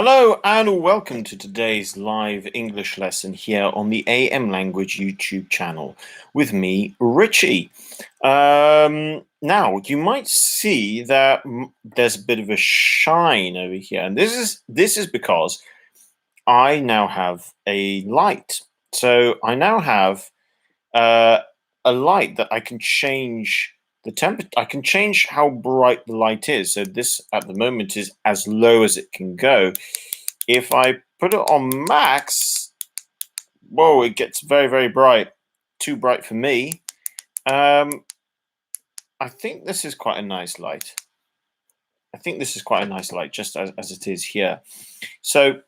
Hello and welcome to today's live English lesson here on the AM Language YouTube channel with me, Richie. Now you might see that there's a bit of a shine over here, and this is because I now have a light. So I now have a light that I can change the temperature. I can change how bright the light is. So this at the moment is as low as it can go. If I put it on max, whoa, it gets very, very bright. Too bright for me. I think this is quite a nice light. I think this is quite a nice light, just as it is here. So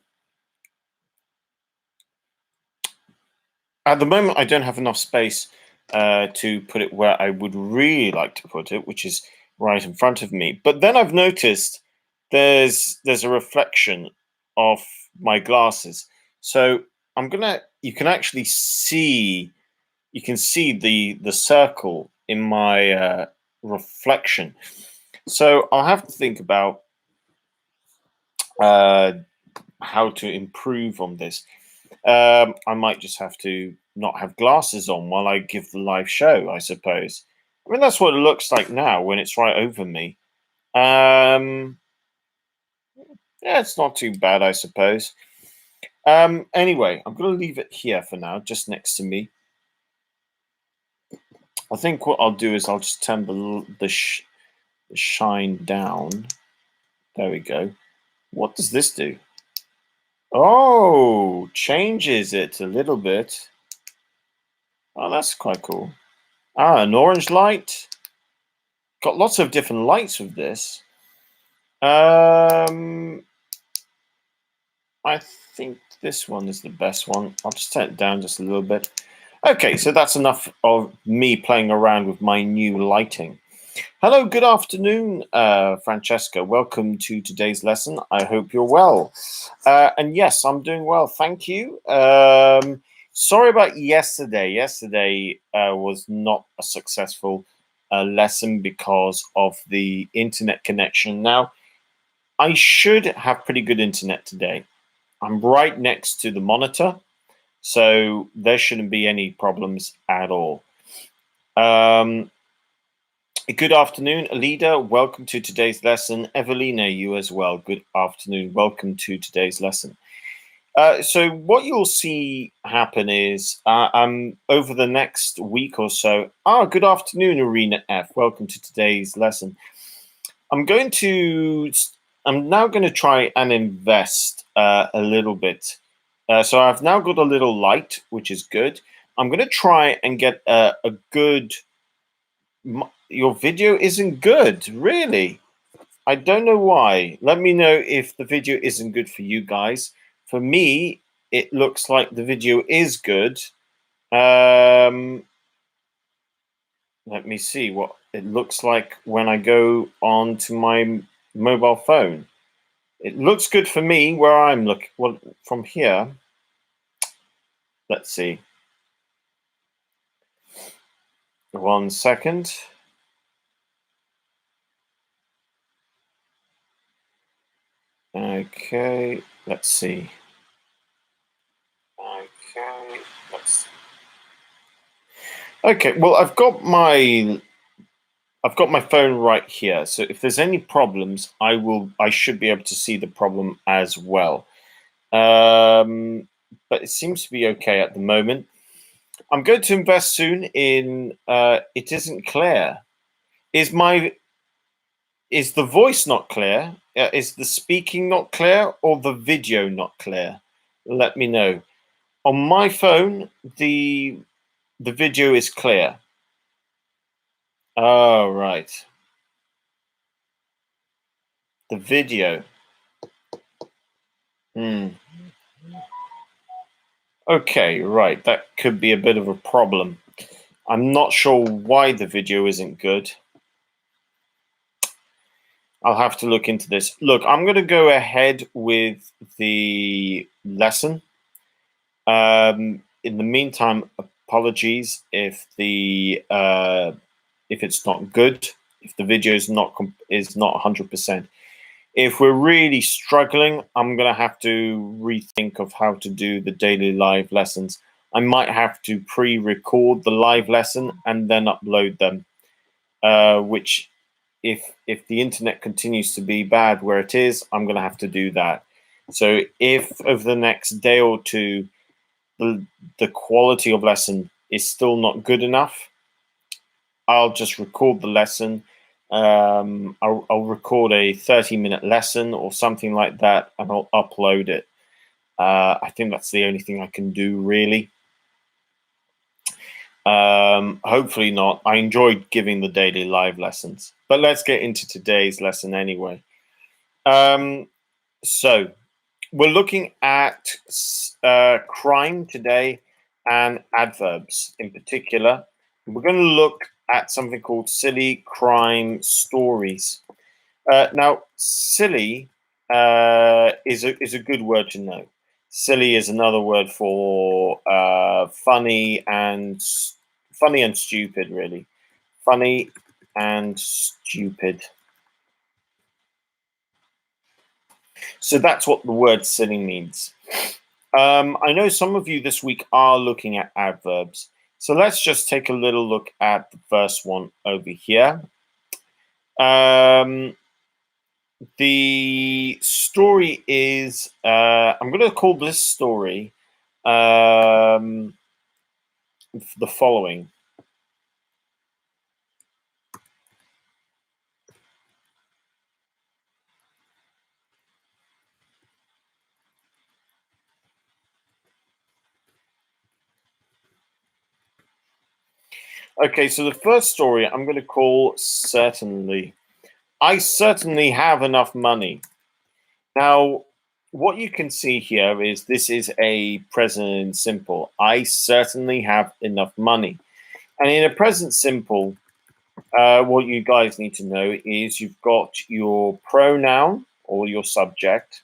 at the moment, I don't have enough space to put it where I would really like to put it, which is right in front of me. But then I've noticed there's a reflection of my glasses. So you can actually see, the circle in my reflection. So I'll have to think about how to improve on this. I might just have to not have glasses on while I give the live show, I suppose. I mean, that's what it looks like now when it's right over me. Yeah, it's not too bad, I suppose. Anyway, I'm going to leave it here for now, just next to me. I think what I'll do is I'll just turn the shine down. There we go. What does this do? Oh, changes it a little bit. Oh, that's quite cool. Ah, an orange light. Got lots of different lights with this. I think this one is the best one. I'll just turn it down just a little bit. Okay, so that's enough of me playing around with my new lighting. Hello, good afternoon, Francesca. Welcome to today's lesson. I hope you're well. And yes, I'm doing well, thank you. Sorry about yesterday. Yesterday was not a successful lesson because of the internet connection. Now, I should have pretty good internet today. I'm right next to the monitor, so there shouldn't be any problems at all. Good afternoon, Alida. Welcome to today's lesson. Evelina, you as well. Good afternoon. Welcome to today's lesson. So what you'll see happen is over the next week or so. Good afternoon, Arena F. Welcome to today's lesson. I'm now going to try and invest a little bit. So I've now got a little light, which is good. I'm going to try and get a good. Your video isn't good, really. I don't know why. Let me know if the video isn't good for you guys. For me, it looks like the video is good. Let me see what it looks like when I go on to my mobile phone. It looks good for me where I'm looking. Well, from here, let's see. 1 second. Okay, let's see. Okay, let's see. Okay, well, I've got my phone right here. So if there's any problems, I should be able to see the problem as well. But it seems to be okay at the moment. I'm going to invest soon in It Isn't Clear. Is the voice not clear? Is the speaking not clear or the video not clear? Let me know. On my phone, the video is clear. Oh, right. The video. Okay, right. That could be a bit of a problem. I'm not sure why the video isn't good. I'll have to look into this. Look, I'm going to go ahead with the lesson. In the meantime, apologies if it's not good, if the video is not 100%. If we're really struggling, I'm going to have to rethink of how to do the daily live lessons. I might have to pre-record the live lesson and then upload them, which if the internet continues to be bad where it is, I'm going to have to do that. So if over the next day or two, the quality of lesson is still not good enough, I'll just record the lesson. I'll record a 30-minute lesson or something like that, and I'll upload it. I think that's the only thing I can do, really. Hopefully not. I enjoyed giving the daily live lessons, but let's get into today's lesson anyway. So we're looking at crime today and adverbs in particular. We're going to look at something called silly crime stories. Now, silly is a good word to know. Silly is another word for funny and stupid, really. Funny and stupid. So that's what the word silly means. I know some of you this week are looking at adverbs. So let's just take a little look at the first one over here. The story is, I'm going to call this story the following. Okay, so the first story I'm going to call Certainly. I certainly have enough money. Now, what you can see here is this is a present simple. I certainly have enough money. And in a present simple, what you guys need to know is you've got your pronoun or your subject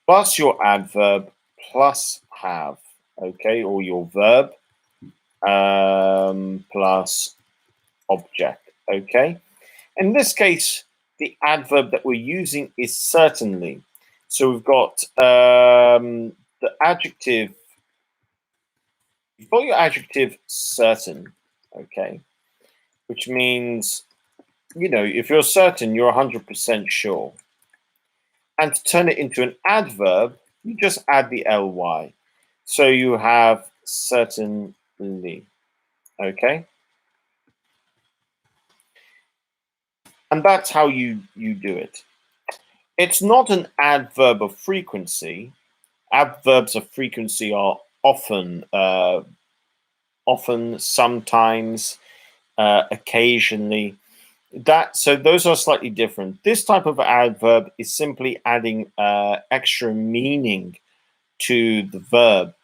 plus your adverb plus have, okay, or your verb plus object, okay. In this case, the adverb that we're using is certainly. So we've got the adjective. You've got your adjective certain, okay, which means, you know, if you're certain, you're 100% sure. And to turn it into an adverb, you just add the ly. So you have certainly, okay? And that's how you do it. It's not an adverb of frequency. Adverbs of frequency are often, sometimes, occasionally. So those are slightly different. This type of adverb is simply adding extra meaning to the verb.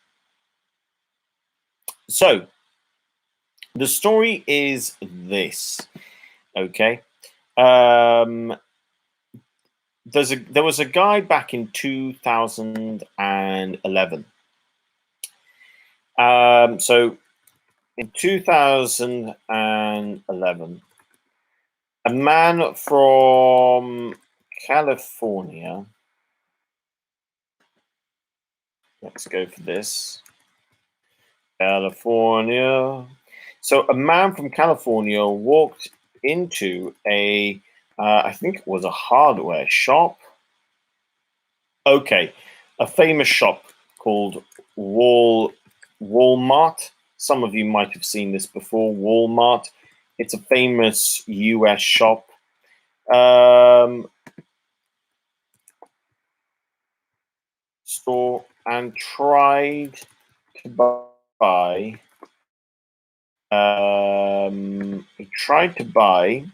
So the story is this, okay? There was a guy back in 2011. So in 2011, a man from California. Let's go for this. California. So a man from California walked into I think it was a hardware shop. Okay, a famous shop called Walmart. Some of you might have seen this before. Walmart. It's a famous US shop. Store and tried to buy. He tried to buy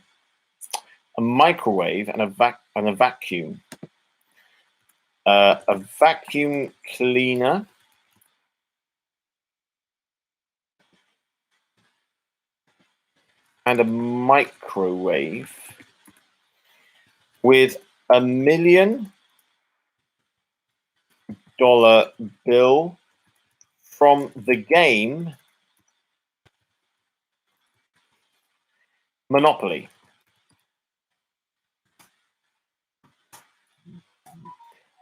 a microwave and a vacuum, a vacuum cleaner, and a microwave with $1 million bill from the game Monopoly.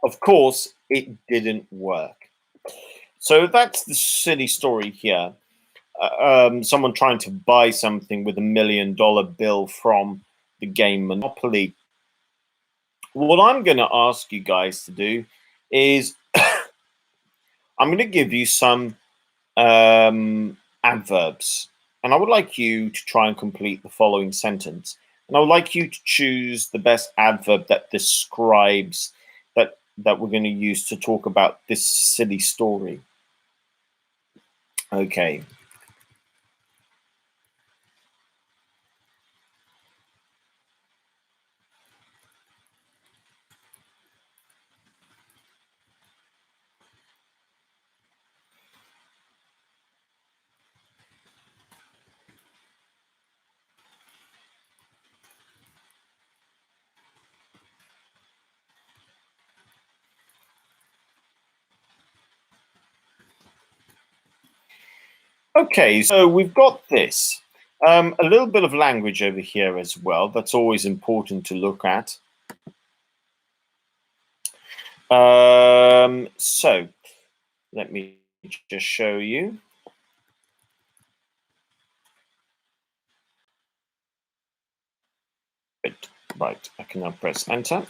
Of course, it didn't work. So that's the silly story here. Someone trying to buy something with $1 million bill from the game Monopoly. What I'm going to ask you guys to do is I'm going to give you some adverbs, and I would like you to try and complete the following sentence. And I would like you to choose the best adverb that describes that we're going to use to talk about this silly story. Okay. Okay, so we've got this. A little bit of language over here as well. That's always important to look at. So let me just show you. Right, I can now press enter.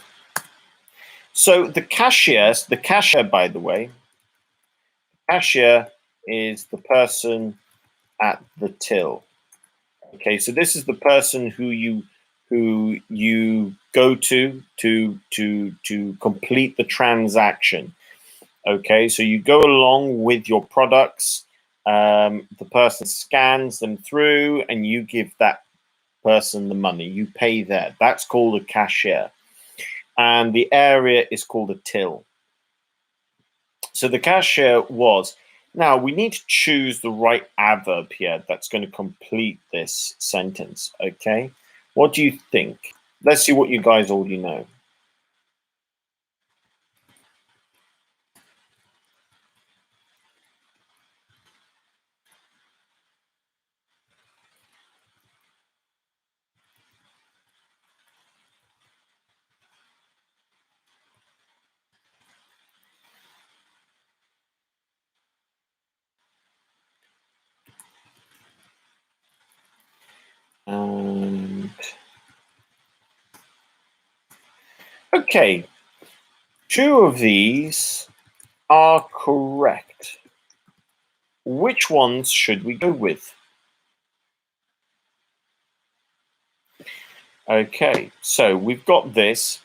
So the cashier, by the way, cashier is the person at the till. Okay, so this is the person who you go to complete the transaction. Okay, so you go along with your products. The person scans them through, and you give that person the money. You pay there. That's called a cashier, and the area is called a till. So the cashier was. Now we need to choose the right adverb here that's going to complete this sentence. Okay, what do you think? Let's see what you guys already know. And okay, two of these are correct. Which ones should we go with? Okay, so we've got this.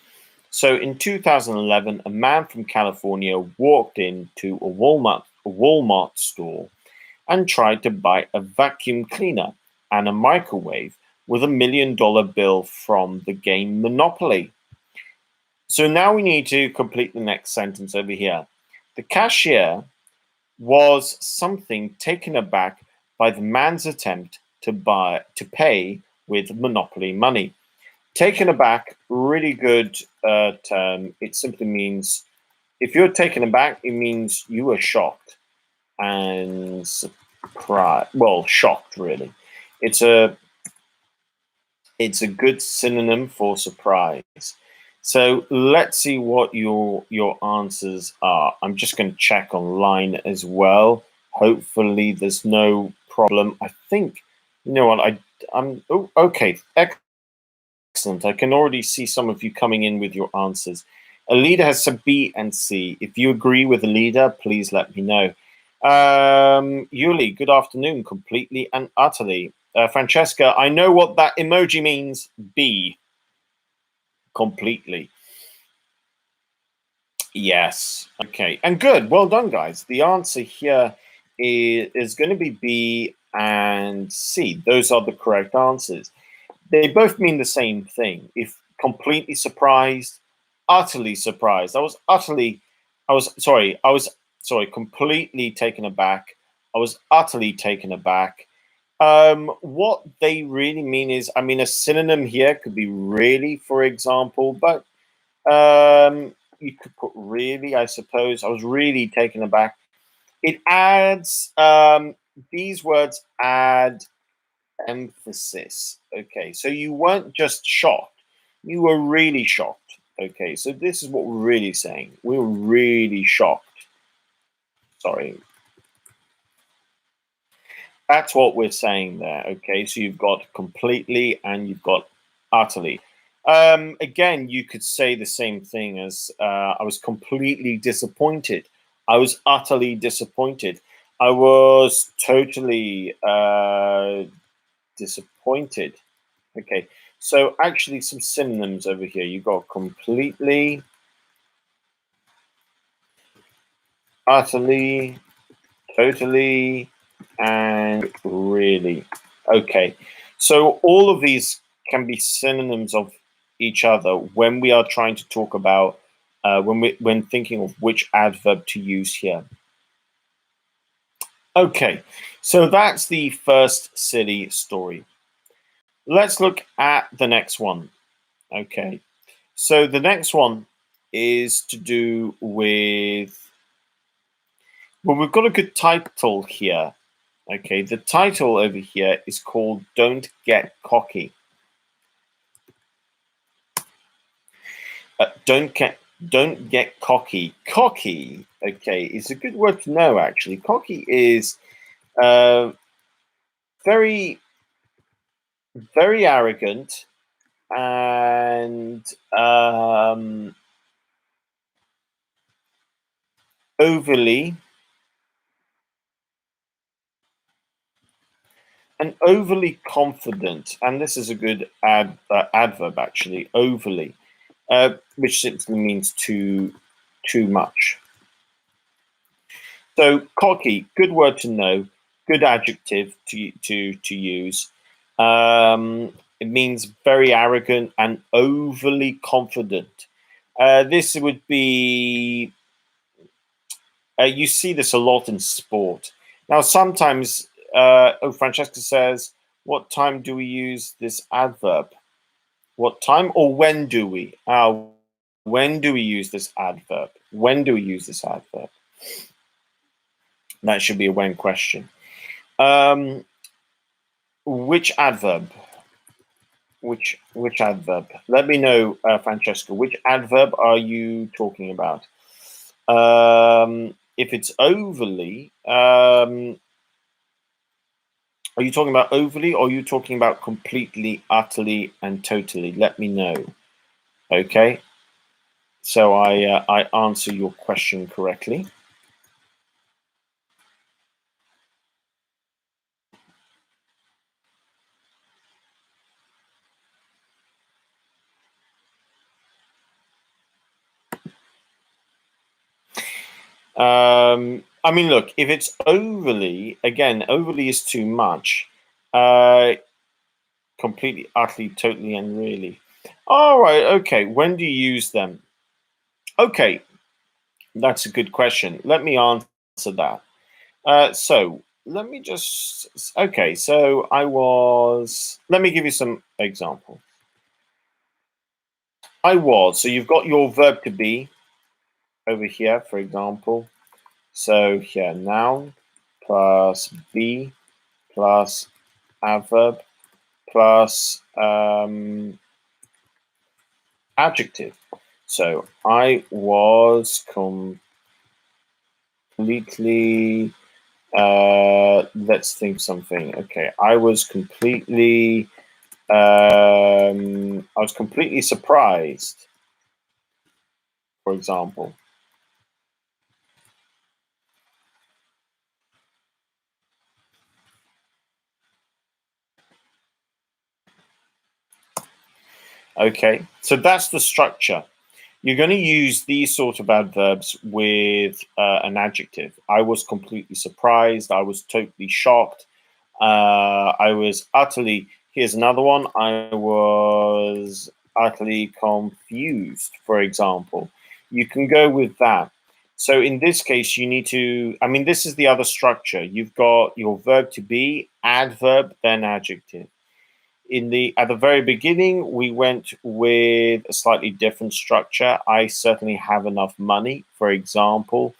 So in 2011, a man from California walked into a Walmart store and tried to buy a vacuum cleaner and a microwave with $1 million bill from the game Monopoly. So now we need to complete the next sentence over here. The cashier was something taken aback by the man's attempt to pay with Monopoly money. Taken aback, really good term. It simply means if you're taken aback, it means you were shocked and surprised. Well, shocked really. It's a it's a good synonym for surprise. So let's see what your answers are. I'm just going to check online as well. Hopefully, there's no problem. I think you know what I'm. Oh, okay, excellent. I can already see some of you coming in with your answers. Alida has some B and C. If you agree with Alida, please let me know. Yuli, good afternoon, completely and utterly. Francesca, I know what that emoji means. B, completely. Yes. Okay. And good. Well done, guys. The answer here is going to be B and C. Those are the correct answers. They both mean the same thing. If completely surprised, utterly surprised. I was sorry, completely taken aback. I was utterly taken aback. What they really mean is, I mean, a synonym here could be really, for example, but you could put really, I suppose. I was really taken aback. It adds, these words add emphasis. Okay, so you weren't just shocked, you were really shocked. Okay, so this is what we're really saying. We're really shocked. Sorry. That's what we're saying there. Okay, so you've got completely and you've got utterly. Again, you could say the same thing as I was completely disappointed. I was utterly disappointed. I was totally disappointed. Okay, so actually, some synonyms over here. You got completely, utterly, totally, and really. Okay, so all of these can be synonyms of each other when we are trying to talk about when thinking of which adverb to use here. Okay, so that's the first silly story. Let's look at the next one. Okay, so the next one is to do with, well, we've got a good title here. Okay, the title over here is called Don't Get Cocky. Don't get cocky. Cocky, okay, is a good word to know actually. Cocky is uh, very, very arrogant and overly overly confident, and this is a good adverb actually, overly, which simply means too much. So cocky, good word to know, good adjective to use. It means very arrogant and overly confident. This would be you see this a lot in sport. Now, sometimes, Francesca says, "What time do we use this adverb? What time or when do we? When do we use this adverb? When do we use this adverb?" That should be a when question. Which adverb? Which adverb? Let me know, Francesca. Which adverb are you talking about? If it's overly, are you talking about overly or are you talking about completely, utterly, and totally? Let me know. Okay. So I answer your question correctly. I mean, look, if it's overly, again, overly is too much. Completely, utterly, totally, and really. All right. Okay. When do you use them? Okay, that's a good question. Let me answer that. So let me just, okay, so let me give you some example. So you've got your verb to be over here, for example. So here, noun plus be plus adverb plus adjective. So I was completely, let's think something. Okay, I was completely surprised, for example. Okay, so that's the structure. You're going to use these sort of adverbs with an adjective. I was completely surprised. I was totally shocked. I was utterly, here's another one. I was utterly confused, for example. You can go with that. So in this case, you need to, I mean, this is the other structure. You've got your verb to be, adverb, then adjective. At the very beginning, we went with a slightly different structure. I certainly have enough money, for example.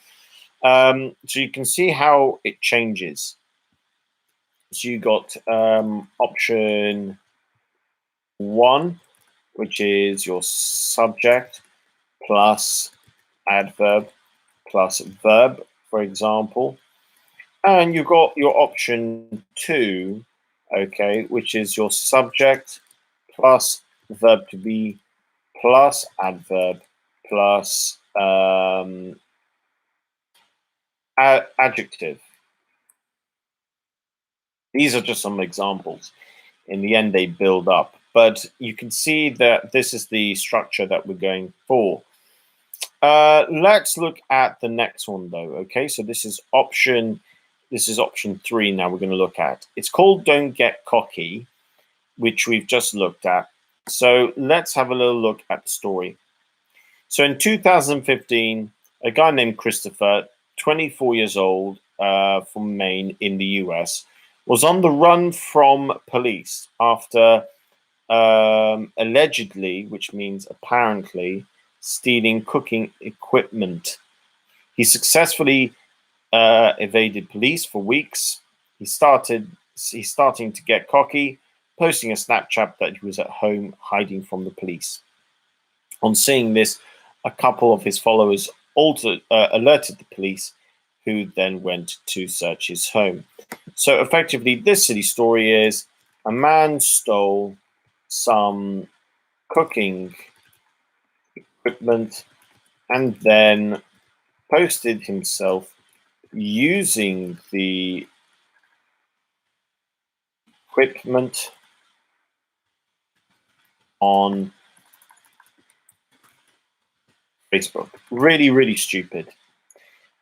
So you can see how it changes. So you got option one, which is your subject. plus adverb plus verb, for example. And you've got your option 2, okay, which is your subject plus verb to be plus adverb plus adjective. These are just some examples. In the end, they build up. But you can see that this is the structure that we're going for. Let's look at the next one, though. Okay, so this is option 3 now we're going to look at. It's called Don't Get Cocky, which we've just looked at. So let's have a little look at the story. So in 2015, a guy named Christopher, 24 years old, from Maine in the US, was on the run from police after allegedly, which means apparently, stealing cooking equipment. He successfully evaded police for weeks. He's starting to get cocky, posting a Snapchat that he was at home hiding from the police. On seeing this, a couple of his followers alerted the police, who then went to search his home. So effectively, this silly story is a man stole some cooking equipment and then posted himself using the equipment on Facebook. Really, really stupid.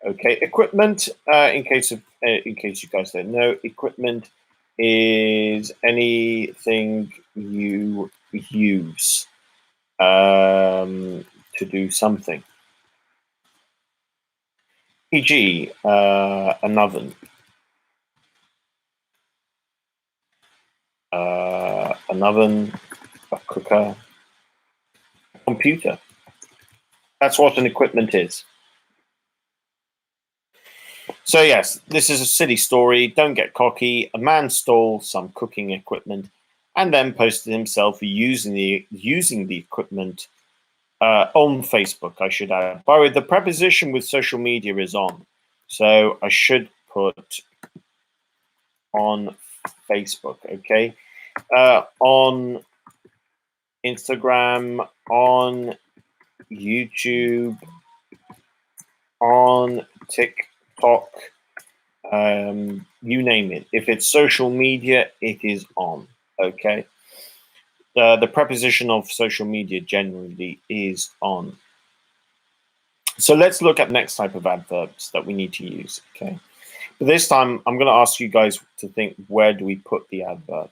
Okay, equipment. In case you guys don't know, equipment is anything you use to do something. E.g., an oven, a cooker, a computer. That's what an equipment is. So yes, this is a silly story. Don't get cocky. A man stole some cooking equipment and then posted himself using the equipment on Facebook, I should add. By the way, the preposition with social media is on. So I should put on Facebook, okay? On Instagram, on YouTube, on TikTok, you name it. If it's social media, it is on, okay? The preposition of social media generally is on. So let's look at the next type of adverbs that we need to use, okay? But this time, I'm going to ask you guys to think, where do we put the adverb?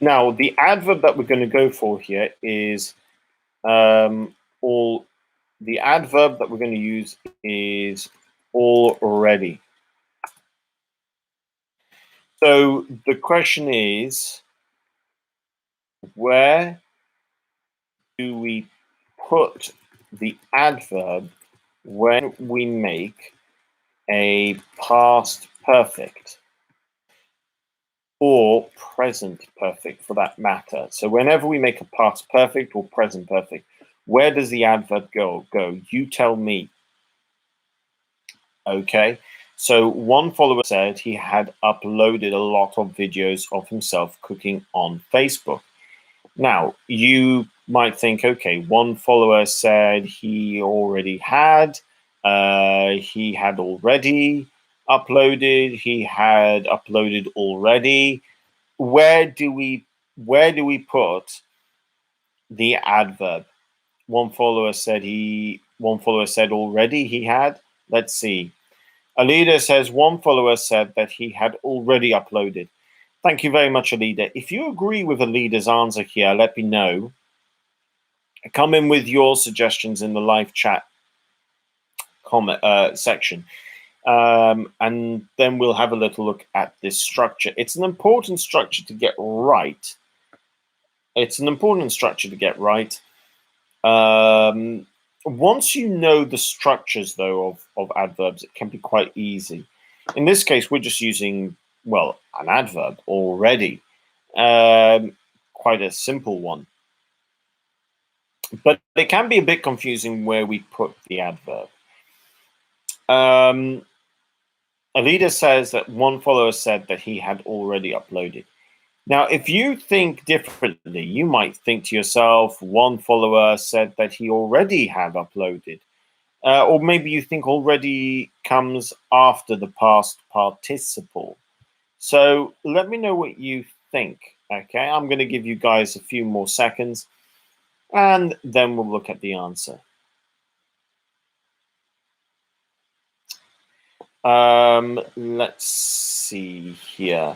Now, the adverb that we're going to go for here is all. The adverb that we're going to use is already. So the question is, where do we put the adverb when we make a past perfect or present perfect, for that matter? So whenever we make a past perfect or present perfect, where does the adverb go? You tell me. Okay, so one follower said he had uploaded a lot of videos of himself cooking on Facebook. Now, you might think, okay, one follower said he already had, he had already uploaded, he had uploaded already. Where do we put the adverb? One follower said already he had. Let's see. Alida says one follower said that he had already uploaded. Thank you very much, Alida. If you agree with Alida's answer here, let me know. Come in with your suggestions in the live chat comment section. And then we'll have a little look at this structure. It's an important structure to get right. It's an important structure to get right. Once you know the structures, though, of adverbs, it can be quite easy. In this case, we're just using, well, an adverb already. Quite a simple one. But it can be a bit confusing where we put the adverb. Alida says that one follower said that he had already uploaded. Now, if you think differently, you might think to yourself, one follower said that he already had uploaded. Or maybe you think already comes after the past participle. So let me know what you think. Okay, I'm going to give you guys a few more seconds, and then we'll look at the answer. Let's see here.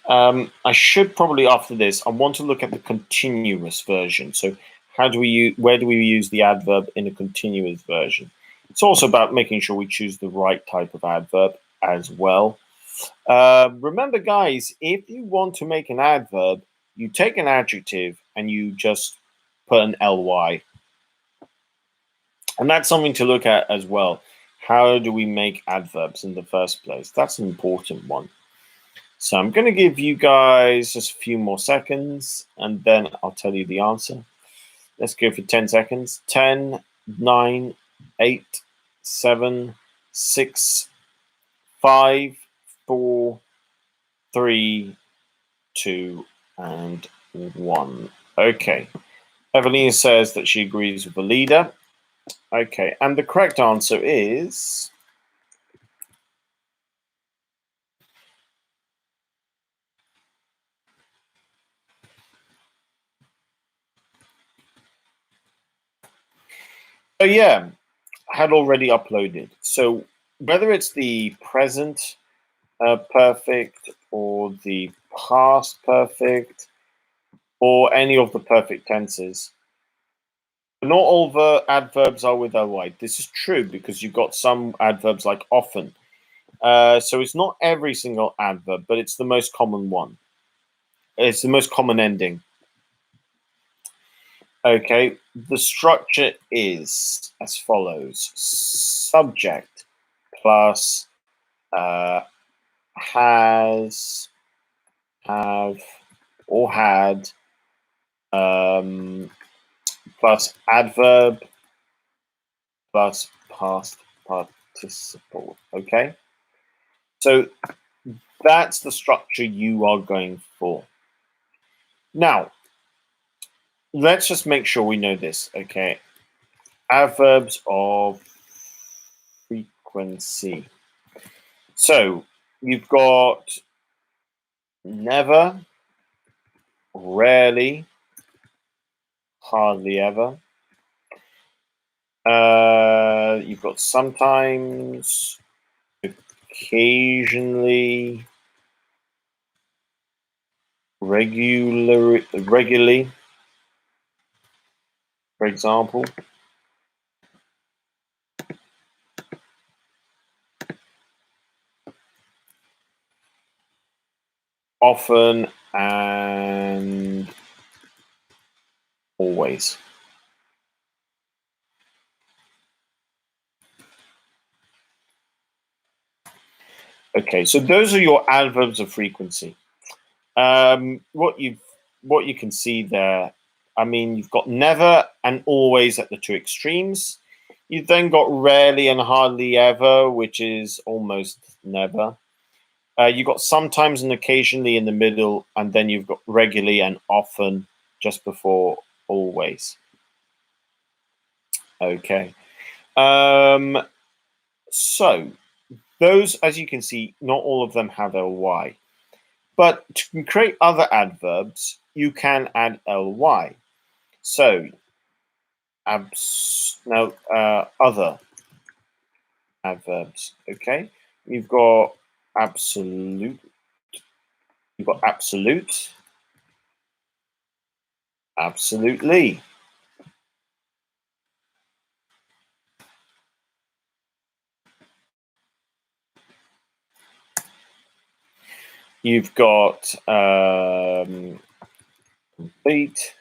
I should probably, after this, I want to look at the continuous version. So how do we where do we use the adverb in a continuous version? It's also about making sure we choose the right type of adverb as well. Remember, guys, if you want to make an adverb, you take an adjective and you just put an ly. And that's something to look at as well. How do we make adverbs in the first place? That's an important one. So I'm going to give you guys just a few more seconds, and then I'll tell you the answer. Let's go for 10 seconds. 10, 9, 8, 7, 6, 5, 4, 3, 2, and 1. Okay. Evelina says that she agrees with the leader. Okay, and the correct answer is... So yeah, had already uploaded. So whether it's the present perfect or the past perfect or any of the perfect tenses, not all the adverbs are with ly. This is true because you've got some adverbs like often. So it's not every single adverb, but it's the most common one. It's the most common ending. Okay, the structure is as follows: subject plus has, have, or had, plus adverb plus past participle. Okay, so that's the structure you are going for. Now, let's just make sure we know this. Okay, adverbs of frequency. So you've got never, rarely, hardly ever. You've got sometimes, occasionally, regularly, for example. Often and always. Okay, so those are your adverbs of frequency. What you can see there, I mean, you've got never and always at the two extremes. You've then got rarely and hardly ever, which is almost never. You've got sometimes and occasionally in the middle, and then you've got regularly and often just before always. Okay. So those, as you can see, not all of them have ly. But to create other adverbs, you can add ly. So other adverbs. Okay. You've got absolute. You've got absolute. Absolutely. You've got complete.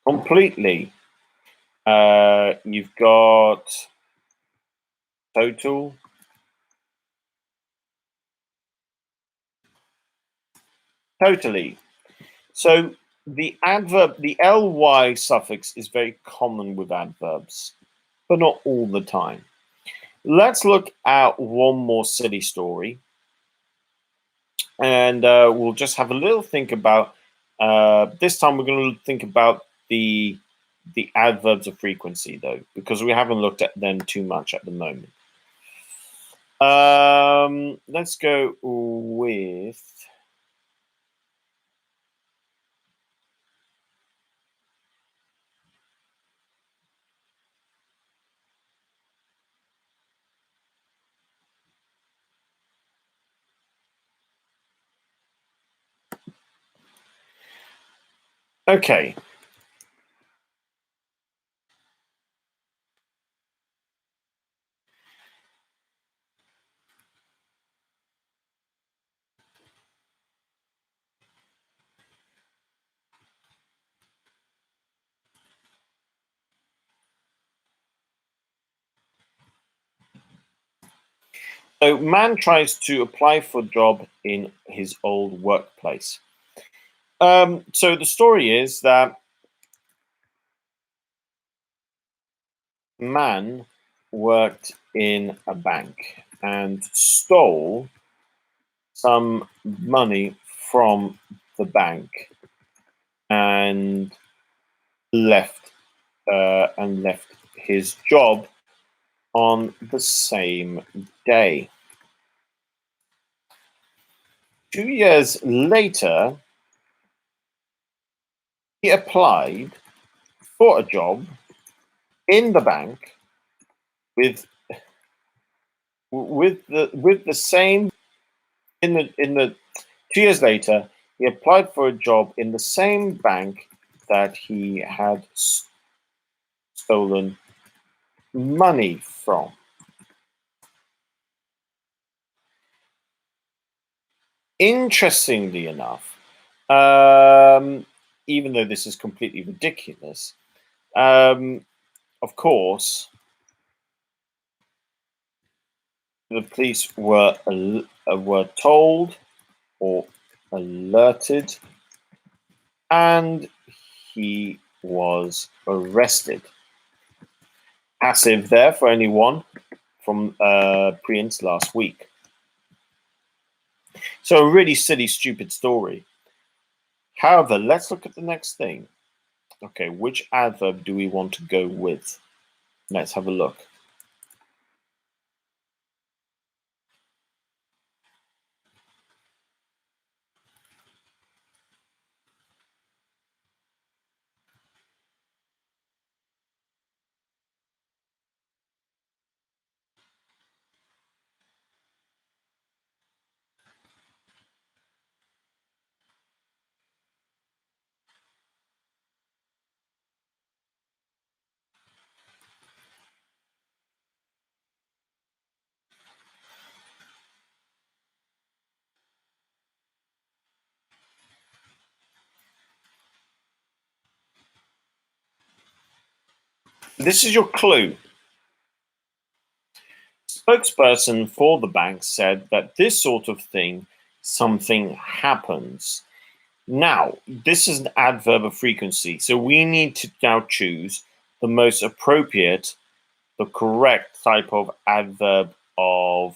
Completely. You've got total. Totally. So the adverb, the ly suffix is very common with adverbs, but not all the time. Let's look at one more silly story, and we'll just have a little think about. This time, we're going to think about the adverbs of frequency, though, because we haven't looked at them too much at the moment. Let's go with. Okay. So, man tries to apply for a job in his old workplace. So the story is that man worked in a bank and stole some money from the bank and left left his job on the same day. 2 years later, he applied for a job in the bank with the same in the 2 years later, he applied for a job in the same bank that he had stolen money from. Interestingly enough, even though this is completely ridiculous, of course, the police were told or alerted, and he was arrested. Passive there for anyone from Prience last week. So a really silly, stupid story. However, let's look at the next thing. Okay, which adverb do we want to go with? Let's have a look. This is your clue. Spokesperson for the bank said that this sort of thing, something happens. Now, this is an adverb of frequency, so we need to now choose the most appropriate, the correct type of adverb of